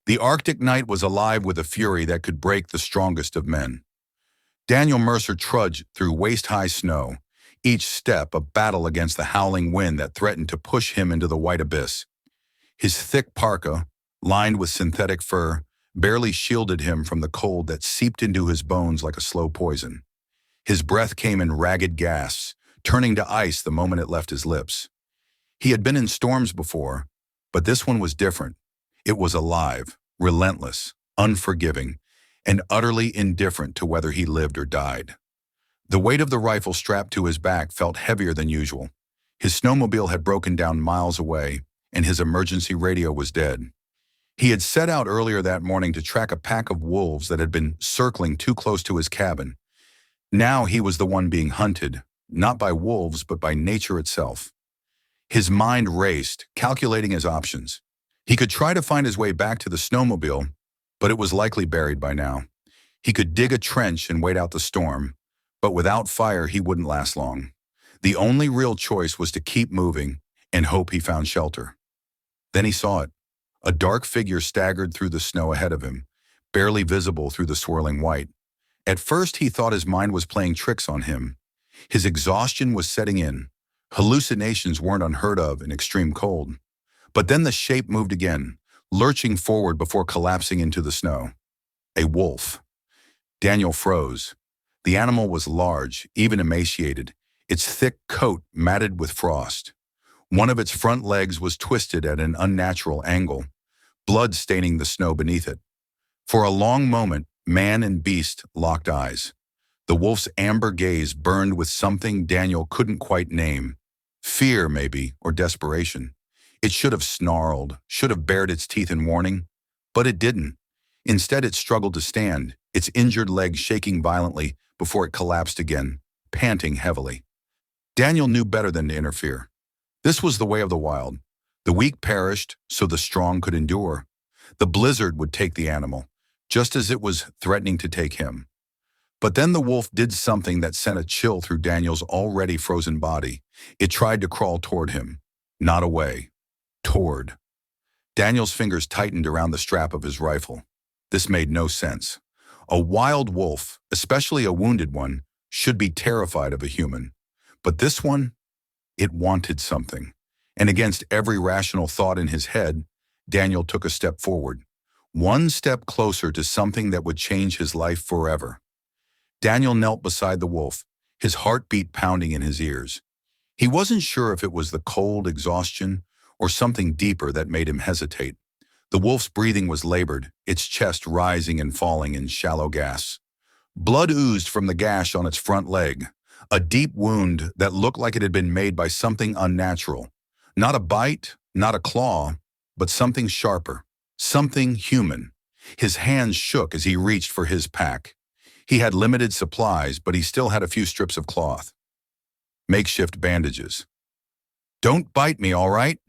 The Arctic night was alive with a fury that could break the strongest of men. Daniel Mercer trudged through waist-high snow, each step a battle against the howling wind that threatened to push him into the white abyss. His thick parka, lined with synthetic fur, barely shielded him from the cold that seeped into his bones like a slow poison. His breath came in ragged gasps, turning to ice the moment it left his lips. He had been in storms before, but this one was different. It was alive, relentless, unforgiving, and utterly indifferent to whether he lived or died. The weight of the rifle strapped to his back felt heavier than usual. His snowmobile had broken down miles away, and his emergency radio was dead. He had set out earlier that morning to track a pack of wolves that had been circling too close to his cabin. Now he was the one being hunted, not by wolves but by nature itself. His mind raced, calculating his options. He could try to find his way back to the snowmobile, but it was likely buried by now. He could dig a trench and wait out the storm, but without fire he wouldn't last long. The only real choice was to keep moving and hope he found shelter. Then he saw it. A dark figure staggered through the snow ahead of him, barely visible through the swirling white. At first he thought his mind was playing tricks on him. His exhaustion was setting in. Hallucinations weren't unheard of in extreme cold. But then the shape moved again, lurching forward before collapsing into the snow. A wolf. Daniel froze. The animal was large, even emaciated, its thick coat matted with frost. One of its front legs was twisted at an unnatural angle, blood staining the snow beneath it. For a long moment, man and beast locked eyes. The wolf's amber gaze burned with something Daniel couldn't quite name. Fear, maybe, or desperation. It should have snarled, should have bared its teeth in warning, but it didn't. Instead, it struggled to stand, its injured leg shaking violently before it collapsed again, panting heavily. Daniel knew better than to interfere. This was the way of the wild. The weak perished so the strong could endure. The blizzard would take the animal, just as it was threatening to take him. But then the wolf did something that sent a chill through Daniel's already frozen body. It tried to crawl toward him, not away, toward. Daniel's fingers tightened around the strap of his rifle. This made no sense. A wild wolf, especially a wounded one, should be terrified of a human. But this one, it wanted something. And against every rational thought in his head, Daniel took a step forward. One step closer to something that would change his life forever. Daniel knelt beside the wolf, his heartbeat pounding in his ears. He wasn't sure if it was the cold exhaustion or something deeper that made him hesitate. The wolf's breathing was labored, its chest rising and falling in shallow gasps. Blood oozed from the gash on its front leg, a deep wound that looked like it had been made by something unnatural. Not a bite, not a claw, but something sharper, something human. His hands shook as he reached for his pack. He had limited supplies, but he still had a few strips of cloth. Makeshift bandages. "Don't bite me, all right?"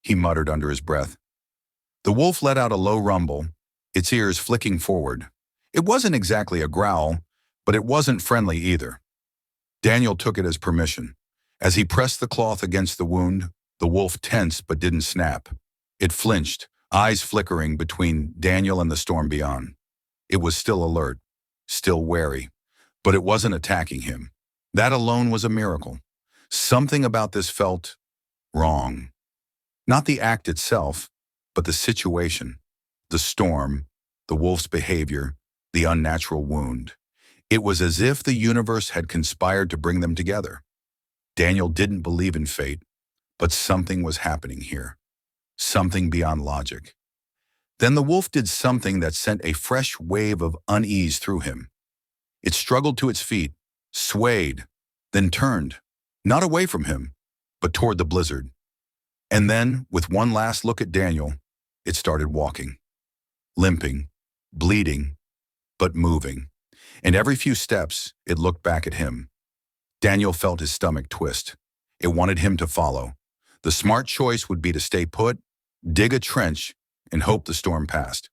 he muttered under his breath. The wolf let out a low rumble, its ears flicking forward. It wasn't exactly a growl, but it wasn't friendly either. Daniel took it as permission. As he pressed the cloth against the wound, the wolf tensed but didn't snap. It flinched, eyes flickering between Daniel and the storm beyond. It was still alert, still wary, but it wasn't attacking him. That alone was a miracle. Something about this felt wrong. Not the act itself, but the situation, the storm, the wolf's behavior, the unnatural wound. It was as if the universe had conspired to bring them together. Daniel didn't believe in fate, but something was happening here. Something beyond logic. Then the wolf did something that sent a fresh wave of unease through him. It struggled to its feet, swayed, then turned, not away from him, but toward the blizzard. And then, with one last look at Daniel, it started walking, limping, bleeding, but moving. And every few steps, it looked back at him. Daniel felt his stomach twist. It wanted him to follow. The smart choice would be to stay put, dig a trench, and hope the storm passed.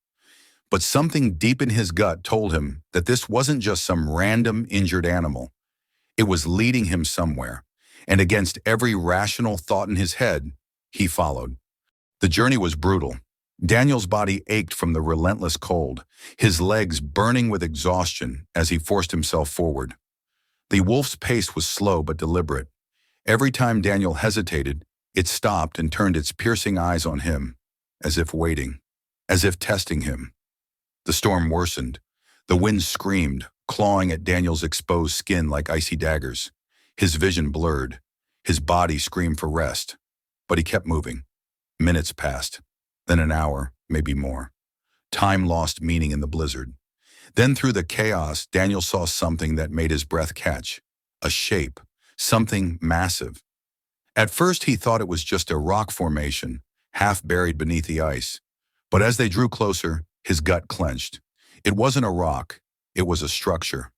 But something deep in his gut told him that this wasn't just some random injured animal. It was leading him somewhere, and against every rational thought in his head, he followed. The journey was brutal. Daniel's body ached from the relentless cold, his legs burning with exhaustion as he forced himself forward. The wolf's pace was slow but deliberate. Every time Daniel hesitated, it stopped and turned its piercing eyes on him, as if waiting, as if testing him. The storm worsened. The wind screamed, clawing at Daniel's exposed skin like icy daggers. His vision blurred. His body screamed for rest. But he kept moving. Minutes passed. Then an hour, maybe more. Time lost meaning in the blizzard. Then through the chaos, Daniel saw something that made his breath catch. A shape. Something massive. At first he thought it was just a rock formation, half buried beneath the ice. But as they drew closer, his gut clenched. It wasn't a rock, it was a structure.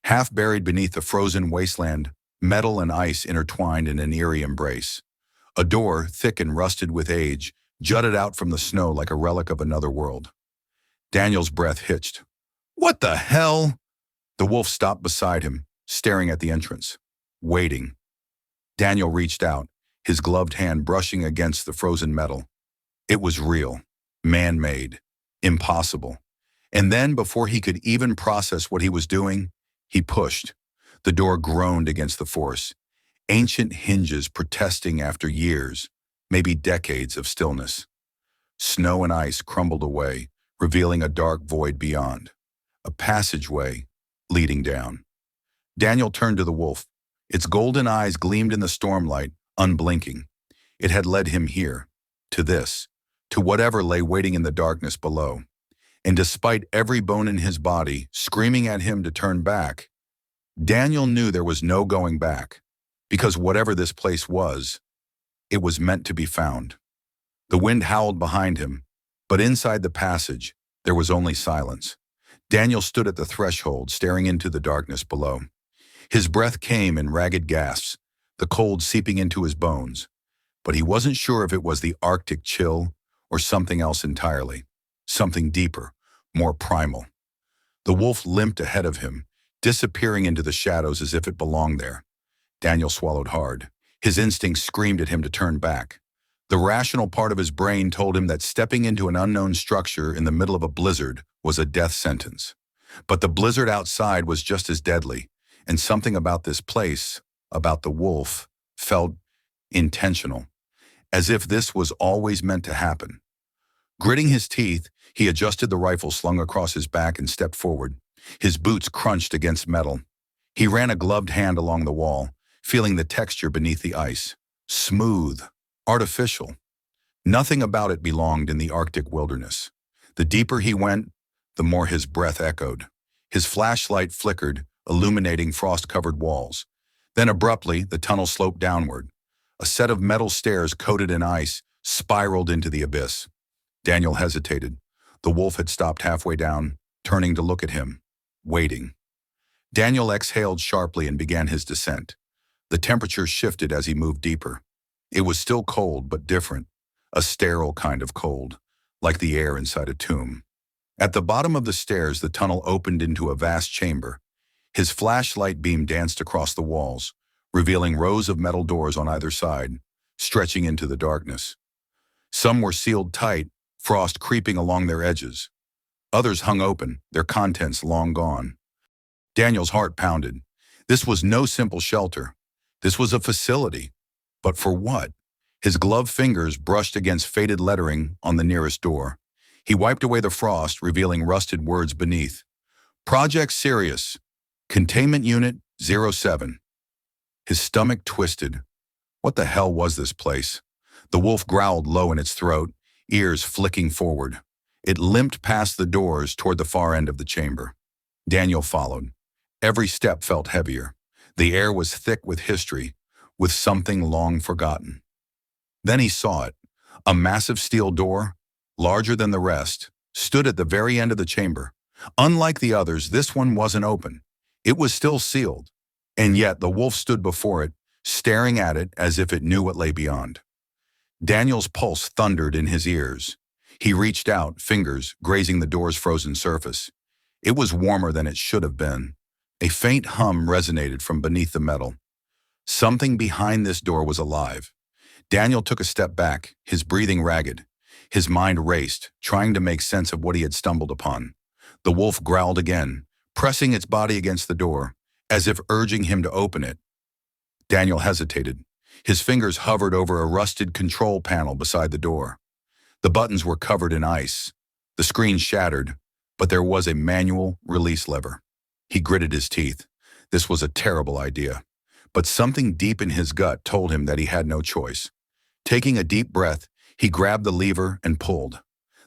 Half buried beneath the frozen wasteland, metal and ice intertwined in an eerie embrace. A door, thick and rusted with age, jutted out from the snow like a relic of another world. Daniel's breath hitched. "What the hell?" The wolf stopped beside him, staring at the entrance, waiting. Daniel reached out, his gloved hand brushing against the frozen metal. It was real, man-made, impossible. And then, before he could even process what he was doing, he pushed. The door groaned against the force, ancient hinges protesting after years, maybe decades of stillness. Snow and ice crumbled away, revealing a dark void beyond, a passageway leading down. Daniel turned to the wolf. Its golden eyes gleamed in the stormlight, unblinking. It had led him here, to this, to whatever lay waiting in the darkness below. And despite every bone in his body screaming at him to turn back, Daniel knew there was no going back, because whatever this place was, it was meant to be found. The wind howled behind him, but inside the passage, there was only silence. Daniel stood at the threshold, staring into the darkness below. His breath came in ragged gasps, the cold seeping into his bones, but he wasn't sure if it was the Arctic chill or something else entirely, something deeper, more primal. The wolf limped ahead of him, disappearing into the shadows as if it belonged there. Daniel swallowed hard. His instincts screamed at him to turn back. The rational part of his brain told him that stepping into an unknown structure in the middle of a blizzard was a death sentence. But the blizzard outside was just as deadly, and something about this place, about the wolf, felt intentional, as if this was always meant to happen. Gritting his teeth, he adjusted the rifle slung across his back and stepped forward. His boots crunched against metal. He ran a gloved hand along the wall, feeling the texture beneath the ice. Smooth, artificial. Nothing about it belonged in the Arctic wilderness. The deeper he went, the more his breath echoed. His flashlight flickered, illuminating frost-covered walls. Then abruptly, the tunnel sloped downward. A set of metal stairs coated in ice spiraled into the abyss. Daniel hesitated. The wolf had stopped halfway down, turning to look at him, waiting. Daniel exhaled sharply and began his descent. The temperature shifted as he moved deeper. It was still cold, but different, a sterile kind of cold, like the air inside a tomb. At the bottom of the stairs, the tunnel opened into a vast chamber. His flashlight beam danced across the walls, revealing rows of metal doors on either side, stretching into the darkness. Some were sealed tight, frost creeping along their edges. Others hung open, their contents long gone. Daniel's heart pounded. This was no simple shelter. This was a facility. But for what? His gloved fingers brushed against faded lettering on the nearest door. He wiped away the frost, revealing rusted words beneath. Project Sirius, Containment Unit 07. His stomach twisted. What the hell was this place? The wolf growled low in its throat, ears flicking forward. It limped past the doors toward the far end of the chamber. Daniel followed. Every step felt heavier. The air was thick with history, with something long forgotten. Then he saw it. A massive steel door, larger than the rest, stood at the very end of the chamber. Unlike the others, this one wasn't open. It was still sealed, and yet the wolf stood before it, staring at it as if it knew what lay beyond. Daniel's pulse thundered in his ears. He reached out, fingers grazing the door's frozen surface. It was warmer than it should have been. A faint hum resonated from beneath the metal. Something behind this door was alive. Daniel took a step back, his breathing ragged. His mind raced, trying to make sense of what he had stumbled upon. The wolf growled again, pressing its body against the door, as if urging him to open it. Daniel hesitated. His fingers hovered over a rusted control panel beside the door. The buttons were covered in ice. The screen shattered, but there was a manual release lever. He gritted his teeth. This was a terrible idea. But something deep in his gut told him that he had no choice. Taking a deep breath, he grabbed the lever and pulled.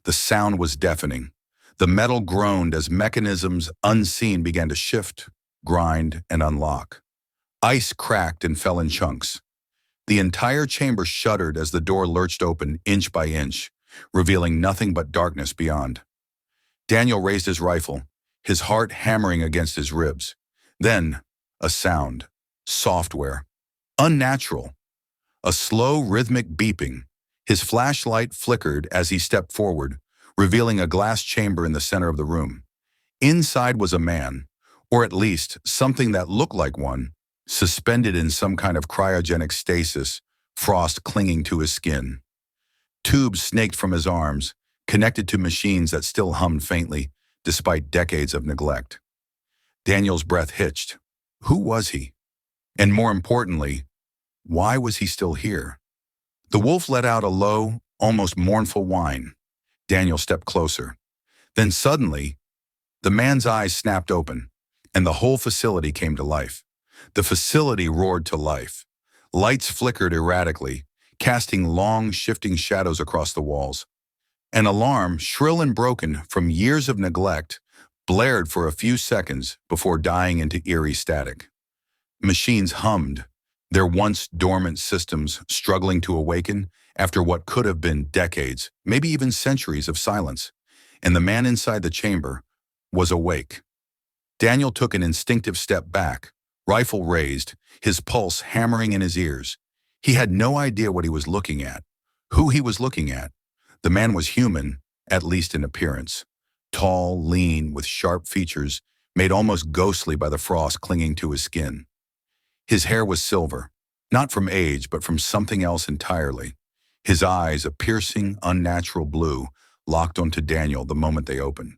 The sound was deafening. The metal groaned as mechanisms unseen began to shift, grind, and unlock. Ice cracked and fell in chunks. The entire chamber shuddered as the door lurched open inch by inch, revealing nothing but darkness beyond. Daniel raised his rifle, his heart hammering against his ribs. Then, a sound. Software. Unnatural. A slow, rhythmic beeping. His flashlight flickered as he stepped forward, revealing a glass chamber in the center of the room. Inside was a man, or at least something that looked like one, suspended in some kind of cryogenic stasis, frost clinging to his skin. Tubes snaked from his arms, connected to machines that still hummed faintly, despite decades of neglect. Daniel's breath hitched. Who was he? And more importantly, why was he still here? The wolf let out a low, almost mournful whine. Daniel stepped closer. Then suddenly, the man's eyes snapped open, and the whole facility came to life. The facility roared to life. Lights flickered erratically, casting long, shifting shadows across the walls. An alarm, shrill and broken from years of neglect, blared for a few seconds before dying into eerie static. Machines hummed, their once dormant systems struggling to awaken after what could have been decades, maybe even centuries of silence. And the man inside the chamber was awake. Daniel took an instinctive step back, rifle raised, his pulse hammering in his ears. He had no idea what he was looking at, who he was looking at. The man was human, at least in appearance. Tall, lean, with sharp features, made almost ghostly by the frost clinging to his skin. His hair was silver, not from age, but from something else entirely. His eyes, a piercing, unnatural blue, locked onto Daniel the moment they opened.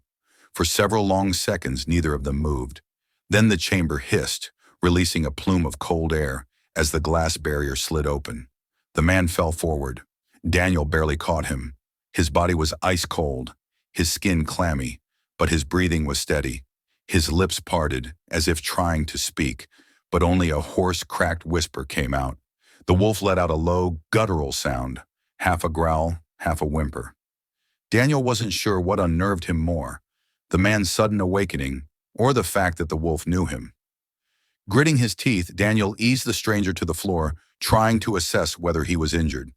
For several long seconds, neither of them moved. Then the chamber hissed, releasing a plume of cold air as the glass barrier slid open. The man fell forward. Daniel barely caught him. His body was ice cold, his skin clammy, but his breathing was steady. His lips parted, as if trying to speak, but only a hoarse, cracked whisper came out. The wolf let out a low, guttural sound, half a growl, half a whimper. Daniel wasn't sure what unnerved him more, the man's sudden awakening, or the fact that the wolf knew him. Gritting his teeth, Daniel eased the stranger to the floor, trying to assess whether he was injured.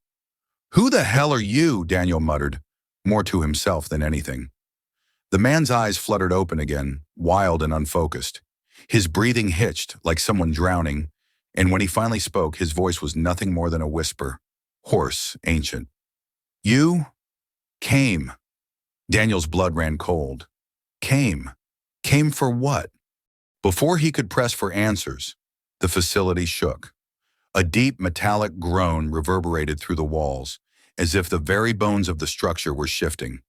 "Who the hell are you?" Daniel muttered, more to himself than anything. The man's eyes fluttered open again, wild and unfocused. His breathing hitched, like someone drowning, and when he finally spoke, his voice was nothing more than a whisper, hoarse, ancient. "You came." Daniel's blood ran cold. Came. Came for what? Before he could press for answers, the facility shook. A deep metallic groan reverberated through the walls, as if the very bones of the structure were shifting.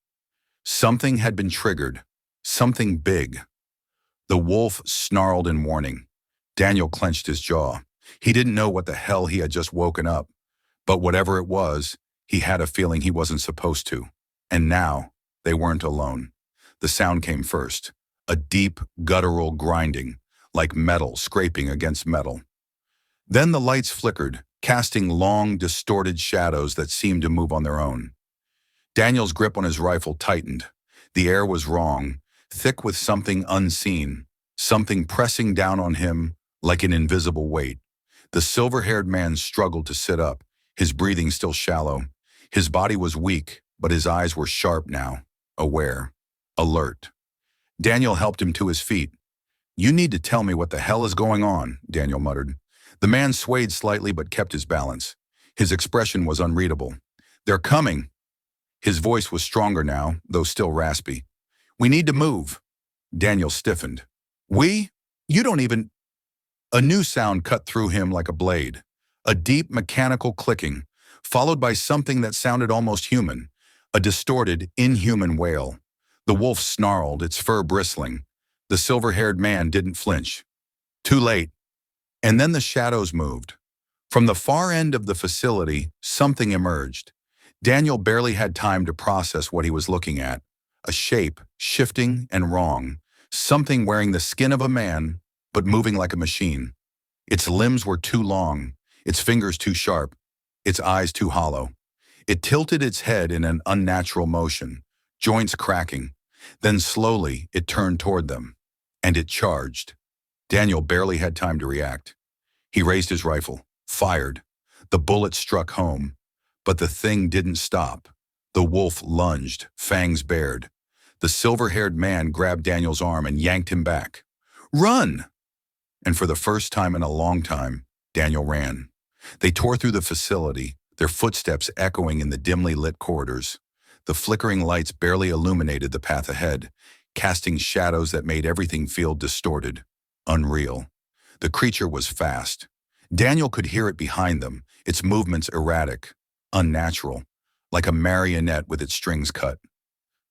Something had been triggered, something big. The wolf snarled in warning. Daniel clenched his jaw. He didn't know what the hell he had just woken up, but whatever it was, he had a feeling he wasn't supposed to. And now, they weren't alone. The sound came first, a deep, guttural grinding, like metal scraping against metal. Then the lights flickered, casting long, distorted shadows that seemed to move on their own. Daniel's grip on his rifle tightened. The air was wrong, thick with something unseen, something pressing down on him like an invisible weight. The silver-haired man struggled to sit up, his breathing still shallow. His body was weak, but his eyes were sharp now, aware, alert. Daniel helped him to his feet. "You need to tell me what the hell is going on," Daniel muttered. The man swayed slightly but kept his balance. His expression was unreadable. "They're coming." His voice was stronger now, though still raspy. "We need to move." Daniel stiffened. "We? You don't even—" A new sound cut through him like a blade. A deep mechanical clicking, followed by something that sounded almost human. A distorted, inhuman wail. The wolf snarled, its fur bristling. The silver-haired man didn't flinch. Too late. And then the shadows moved. From the far end of the facility, something emerged. Daniel barely had time to process what he was looking at. A shape, shifting and wrong. Something wearing the skin of a man, but moving like a machine. Its limbs were too long, its fingers too sharp, its eyes too hollow. It tilted its head in an unnatural motion, joints cracking. Then slowly, it turned toward them. And it charged. Daniel barely had time to react. He raised his rifle, fired. The bullet struck home. But the thing didn't stop. The wolf lunged, fangs bared. The silver-haired man grabbed Daniel's arm and yanked him back. "Run!" And for the first time in a long time, Daniel ran. They tore through the facility, their footsteps echoing in the dimly lit corridors. The flickering lights barely illuminated the path ahead, casting shadows that made everything feel distorted, unreal. The creature was fast. Daniel could hear it behind them, its movements erratic, unnatural, like a marionette with its strings cut.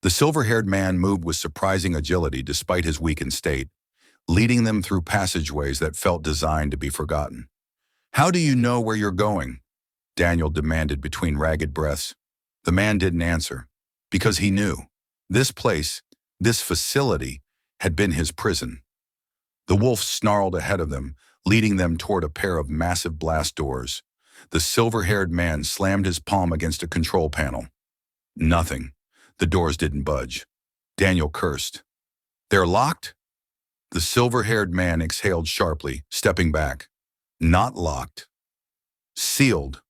The silver-haired man moved with surprising agility despite his weakened state, leading them through passageways that felt designed to be forgotten. "How do you know where you're going?" Daniel demanded between ragged breaths. The man didn't answer, because he knew. This place, this facility, had been his prison. The wolf snarled ahead of them, leading them toward a pair of massive blast doors. The silver-haired man slammed his palm against a control panel. Nothing. The doors didn't budge. Daniel cursed. "They're locked?" The silver-haired man exhaled sharply, stepping back. "Not locked. Sealed."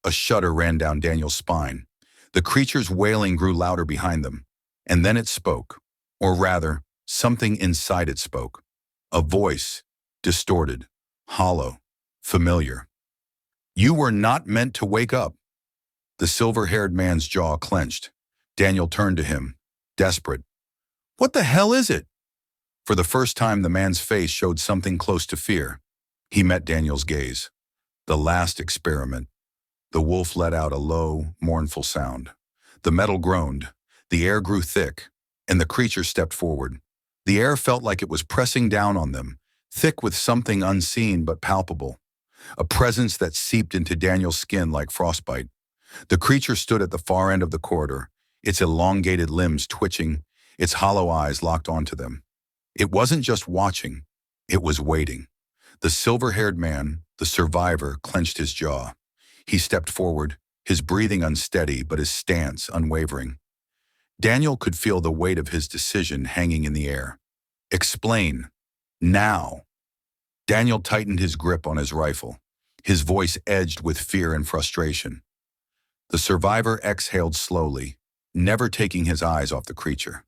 A shudder ran down Daniel's spine. The creature's wailing grew louder behind them. And then it spoke. Or rather, something inside it spoke. A voice, distorted, hollow, familiar. "You were not meant to wake up." The silver-haired man's jaw clenched. Daniel turned to him, desperate. "What the hell is it?" For the first time, the man's face showed something close to fear. He met Daniel's gaze. The last experiment. The wolf let out a low, mournful sound. The metal groaned. The air grew thick, and the creature stepped forward. The air felt like it was pressing down on them, thick with something unseen but palpable. A presence that seeped into Daniel's skin like frostbite. The creature stood at the far end of the corridor, its elongated limbs twitching, its hollow eyes locked onto them. It wasn't just watching, it was waiting. The silver-haired man, the survivor, clenched his jaw. He stepped forward, his breathing unsteady but his stance unwavering. Daniel could feel the weight of his decision hanging in the air. "Explain. Now." Daniel tightened his grip on his rifle, his voice edged with fear and frustration. The survivor exhaled slowly, never taking his eyes off the creature.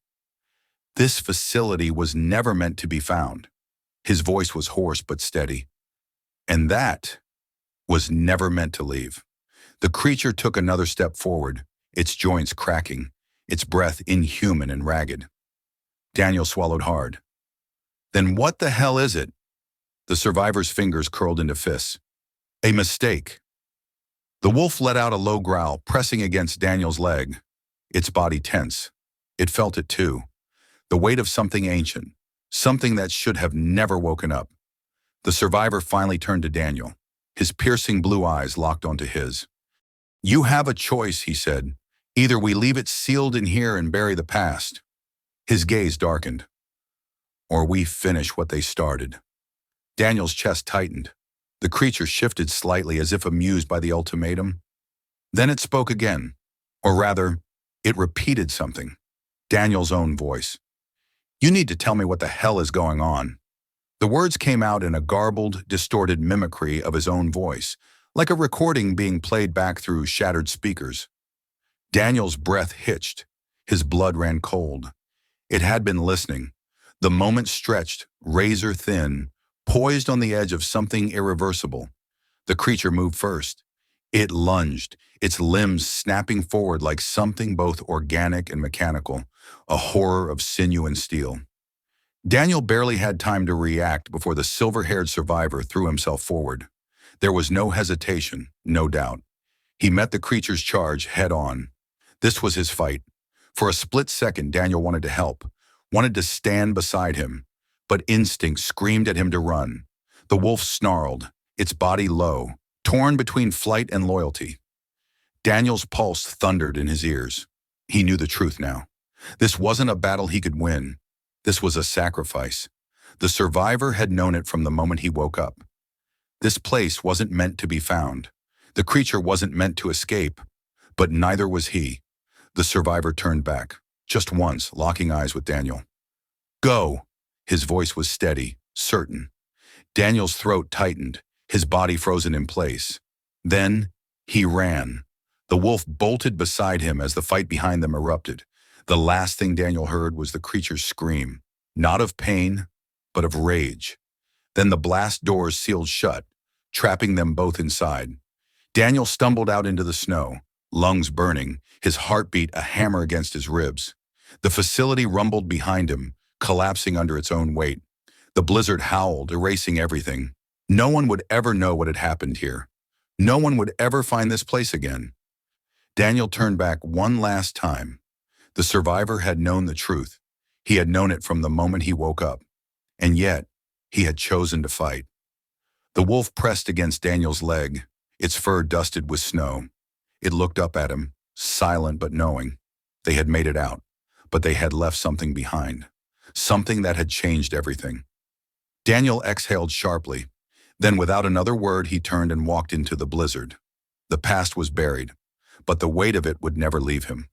"This facility was never meant to be found." His voice was hoarse but steady. "And that was never meant to leave." The creature took another step forward, its joints cracking, its breath inhuman and ragged. Daniel swallowed hard. "Then what the hell is it?" The survivor's fingers curled into fists. "A mistake." The wolf let out a low growl, pressing against Daniel's leg, its body tense. It felt it too. The weight of something ancient, something that should have never woken up. The survivor finally turned to Daniel, his piercing blue eyes locked onto his. "You have a choice," he said. "Either we leave it sealed in here and bury the past." His gaze darkened. "Or we finish what they started." Daniel's chest tightened. The creature shifted slightly as if amused by the ultimatum. Then it spoke again. Or rather, it repeated something. Daniel's own voice. "You need to tell me what the hell is going on." The words came out in a garbled, distorted mimicry of his own voice, like a recording being played back through shattered speakers. Daniel's breath hitched. His blood ran cold. It had been listening. The moment stretched, razor thin, poised on the edge of something irreversible. The creature moved first. It lunged, its limbs snapping forward like something both organic and mechanical, a horror of sinew and steel. Daniel barely had time to react before the silver-haired survivor threw himself forward. There was no hesitation, no doubt. He met the creature's charge head-on. This was his fight. For a split second, Daniel wanted to help, wanted to stand beside him, but instinct screamed at him to run. The wolf snarled, its body low, torn between flight and loyalty. Daniel's pulse thundered in his ears. He knew the truth now. This wasn't a battle he could win. This was a sacrifice. The survivor had known it from the moment he woke up. This place wasn't meant to be found. The creature wasn't meant to escape, but neither was he. The survivor turned back, just once, locking eyes with Daniel. "Go!" His voice was steady, certain. Daniel's throat tightened, his body frozen in place. Then, he ran. The wolf bolted beside him as the fight behind them erupted. The last thing Daniel heard was the creature's scream, not of pain, but of rage. Then the blast doors sealed shut, trapping them both inside. Daniel stumbled out into the snow, lungs burning, his heartbeat a hammer against his ribs. The facility rumbled behind him, collapsing under its own weight. The blizzard howled, erasing everything. No one would ever know what had happened here. No one would ever find this place again. Daniel turned back one last time. The survivor had known the truth. He had known it from the moment he woke up. And yet, he had chosen to fight. The wolf pressed against Daniel's leg, its fur dusted with snow. It looked up at him, silent but knowing. They had made it out, but they had left something behind. Something that had changed everything. Daniel exhaled sharply. Then without another word, he turned and walked into the blizzard. The past was buried, but the weight of it would never leave him.